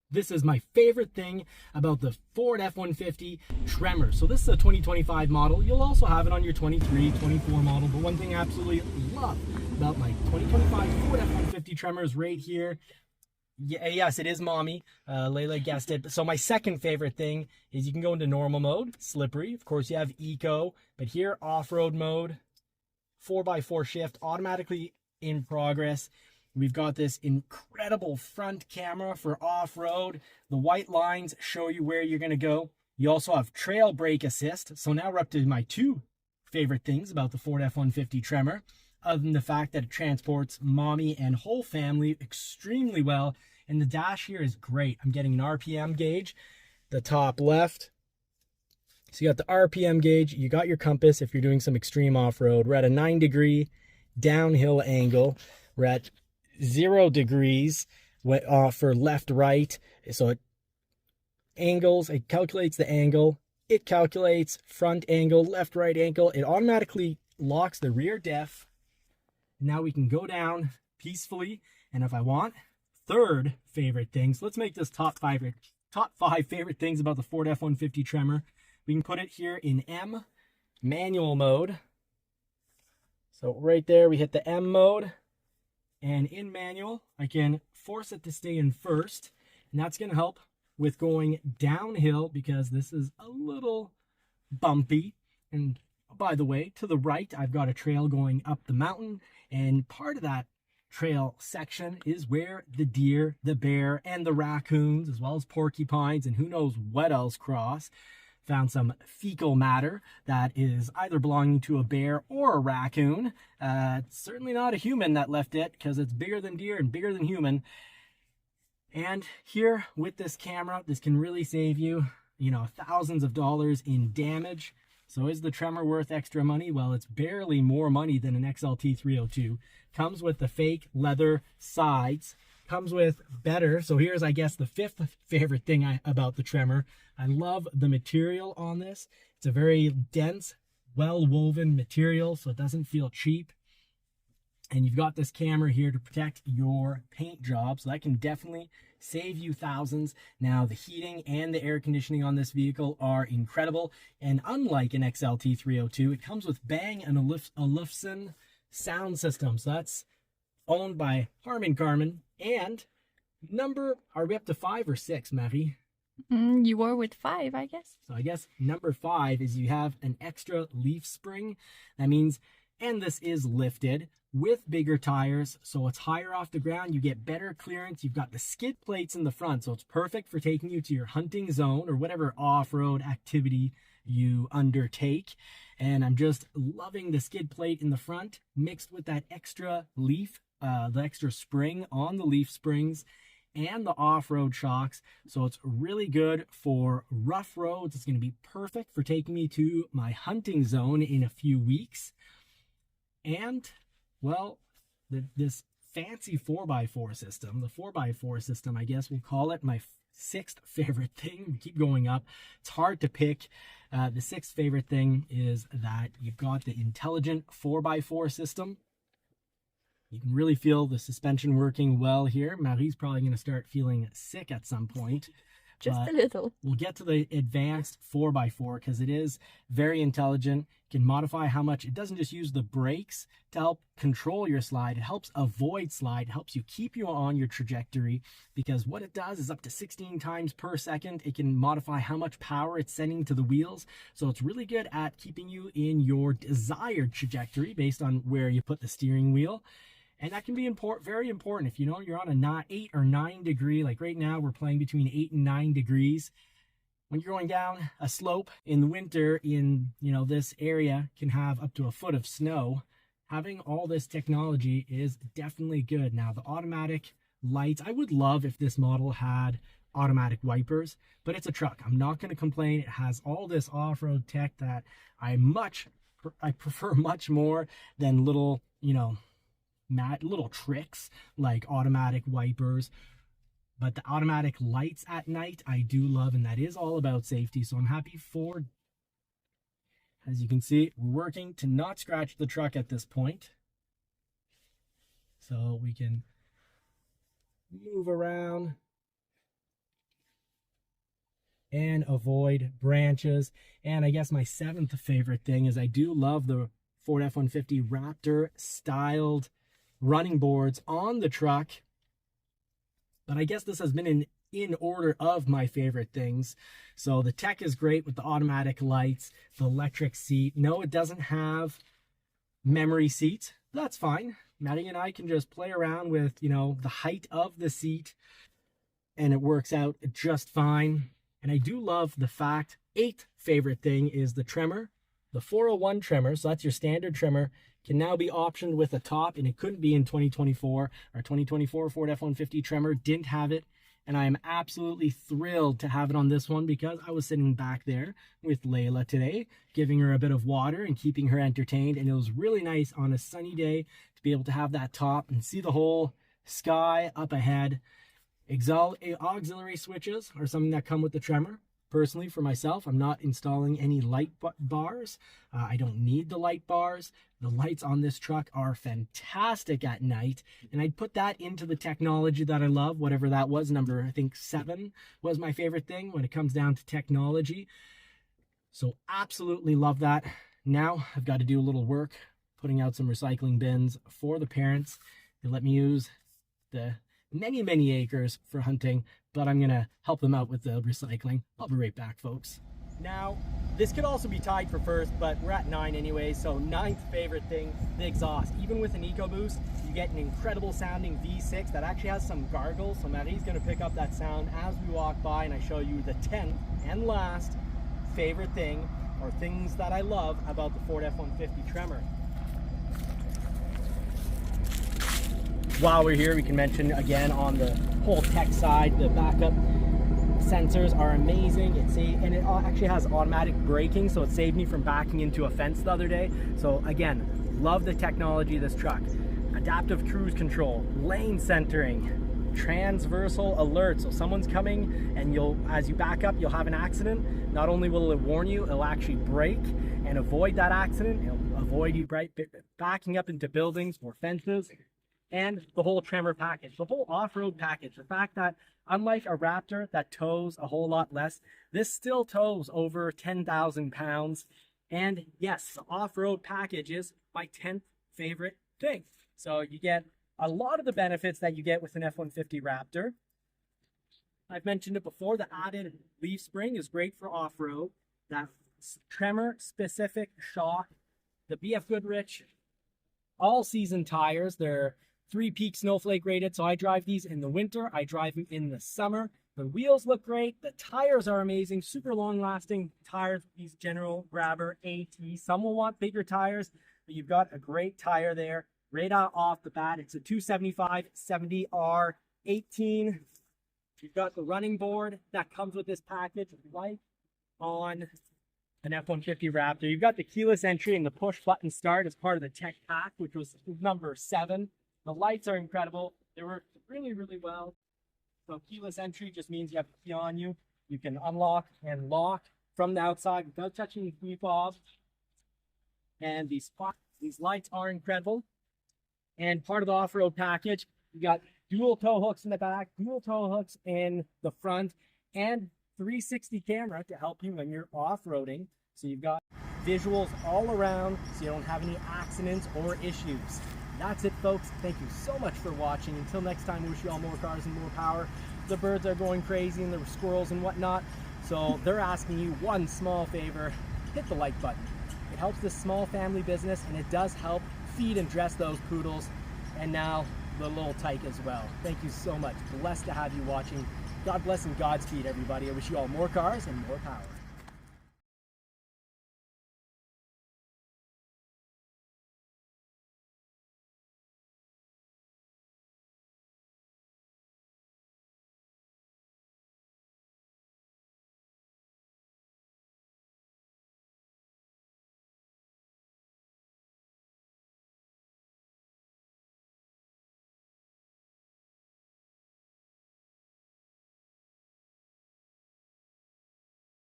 This is my favorite thing about the Ford F-150 Tremor. So this is a 2025 model. You'll also have it on your 23, 24 model. But one thing I absolutely love about my 2025 Ford F-150 Tremor is right here. Yeah, yes, it is mommy. Layla guessed it. So my second favorite thing is you can go into normal mode, slippery. Of course, you have eco. But here, off-road mode, 4x4 shift, automatically in progress. We've got this incredible front camera for off-road. The white lines show you where you're going to go. You also have trail brake assist. So now we're up to my two favorite things about the Ford F-150 Tremor, other than the fact that it transports mommy and whole family extremely well. And the dash here is great. I'm getting an RPM gauge, the top left. So you got the RPM gauge. You got your compass if you're doing some extreme off-road. We're at a 9-degree downhill angle. We're at 0 degrees for left right, so it calculates the angle, it calculates front angle, left right angle, it automatically locks the rear def. Now we can go down peacefully, and if I want third favorite things, let's make this top five favorite things about the Ford F-150 Tremor. We can put it here in M, manual mode. So right there we hit the M mode. And in manual, I can force it to stay in first. And that's going to help with going downhill because this is a little bumpy. And by the way, to the right, I've got a trail going up the mountain. And part of that trail section is where the deer, the bear, and the raccoons, as well as porcupines, and who knows what else cross. Found some fecal matter that is either belonging to a bear or a raccoon. It's certainly not a human that left it because it's bigger than deer and bigger than human. And here with this camera, this can really save you, thousands of dollars in damage. So is the Tremor worth extra money? Well, it's barely more money than an XLT 302. Comes with the fake leather sides. Comes with better. So here's, I guess, the fifth favorite thing about the Tremor. I love the material on this. It's a very dense, well-woven material, so it doesn't feel cheap. And you've got this camera here to protect your paint job, so that can definitely save you thousands. Now, the heating and the air conditioning on this vehicle are incredible. And unlike an XLT 302, it comes with Bang & Olufsen sound system. So that's owned by Harman Kardon. And are we up to 5 or 6, Marie? You were with 5, I guess. So I guess number 5 is you have an extra leaf spring. That means, and this is lifted with bigger tires, so it's higher off the ground. You get better clearance. You've got the skid plates in the front, so it's perfect for taking you to your hunting zone or whatever off-road activity you undertake. And I'm just loving the skid plate in the front mixed with that extra leaf, the extra spring on the leaf springs, and the off-road shocks. So it's really good for rough roads. It's going to be perfect for taking me to my hunting zone in a few weeks. And, well, this fancy 4x4 system, the 4x4 system, I guess we'll call it my 6th favorite thing. We keep going up. It's hard to pick. The 6th favorite thing is that you've got the intelligent 4x4 system. You can really feel the suspension working well here. Marie's probably going to start feeling sick at some point. Just a little. We'll get to the advanced 4x4 because it is very intelligent. It can modify how much. It doesn't just use the brakes to help control your slide. It helps avoid slide. It helps you keep you on your trajectory because what it does is up to 16 times per second. It can modify how much power it's sending to the wheels. So it's really good at keeping you in your desired trajectory based on where you put the steering wheel. And that can be very important if you're on a 8 or 9 degree, like right now we're playing between 8 and 9 degrees. When you're going down a slope in the winter in, this area can have up to a foot of snow. Having all this technology is definitely good. Now the automatic lights, I would love if this model had automatic wipers, but it's a truck. I'm not going to complain. It has all this off-road tech that I prefer much more than little, little tricks like automatic wipers. But the automatic lights at night I do love, and that is all about safety. So I'm happy for, as you can see, we're working to not scratch the truck at this point. So we can move around and avoid branches. And I guess my seventh favorite thing is I do love the Ford F-150 Raptor styled running boards on the truck. But I guess this has been in order of my favorite things. So the tech is great with the automatic lights, the electric seat. No, it doesn't have memory seat. That's fine. Maddie and I can just play around with, you know, the height of the seat, and it works out just fine. And I do love the fact, eighth favorite thing is the Tremor. The 401 Tremor, so that's your standard Tremor, can now be optioned with a top, and it couldn't be in 2024. Our 2024 Ford F-150 Tremor didn't have it, and I am absolutely thrilled to have it on this one because I was sitting back there with Layla today, giving her a bit of water and keeping her entertained, and it was really nice on a sunny day to be able to have that top and see the whole sky up ahead. Auxiliary switches are something that come with the Tremor. Personally, for myself, I'm not installing any light bars. I don't need the light bars. The lights on this truck are fantastic at night, and I'd put that into the technology that I love, whatever that was. Number, I think 7 was my favorite thing when it comes down to technology. So absolutely love that. Now I've got to do a little work, putting out some recycling bins for the parents. They let me use the many acres for hunting, but I'm gonna help them out with the recycling. I'll be right back, folks. Now, this could also be tied for first, but we're at 9 anyway, so 9th favorite thing, the exhaust. Even with an EcoBoost, you get an incredible sounding V6 that actually has some gargles, so Maddie's gonna pick up that sound as we walk by, and I show you the 10th and last favorite thing, or things that I love about the Ford F-150 Tremor. While we're here, we can mention again on the whole tech side, the backup sensors are amazing. And it actually has automatic braking, so it saved me from backing into a fence the other day. So again, love the technology of this truck. Adaptive cruise control, lane centering, transversal alert. So someone's coming and as you back up, you'll have an accident. Not only will it warn you, it'll actually brake and avoid that accident. It'll avoid you backing up into buildings or fences. And the whole Tremor package, the whole off-road package. The fact that unlike a Raptor that tows a whole lot less, this still tows over 10,000 pounds. And yes, the off-road package is my 10th favorite thing. So you get a lot of the benefits that you get with an F-150 Raptor. I've mentioned it before, the added leaf spring is great for off-road. That Tremor specific shock, the BF Goodrich all-season tires, they're 3-peak snowflake rated, so I drive these in the winter, I drive them in the summer. The wheels look great, the tires are amazing, super long-lasting tires, these General Grabber AT. Some will want bigger tires, but you've got a great tire there. Right off the bat, it's a 275/70R18. You've got the running board that comes with this package, like on an F-150 Raptor. You've got the keyless entry and the push button start as part of the tech pack, which was number 7. The lights are incredible. They work really well. So keyless entry just means you have a key on you. You can unlock and lock from the outside without touching the key fob. And these lights are incredible. And part of the off-road package, you got dual tow hooks in the back, dual tow hooks in the front, and 360 camera to help you when you're off-roading. So you've got visuals all around so you don't have any accidents or issues. That's it, folks. Thank you so much for watching. Until next time, we wish you all more cars and more power. The birds are going crazy and the squirrels and whatnot. So they're asking you one small favor: hit the like button. It helps this small family business, and it does help feed and dress those poodles, and now the little tyke as well. Thank you so much. Blessed to have you watching. God bless and Godspeed, everybody. I wish you all more cars and more power.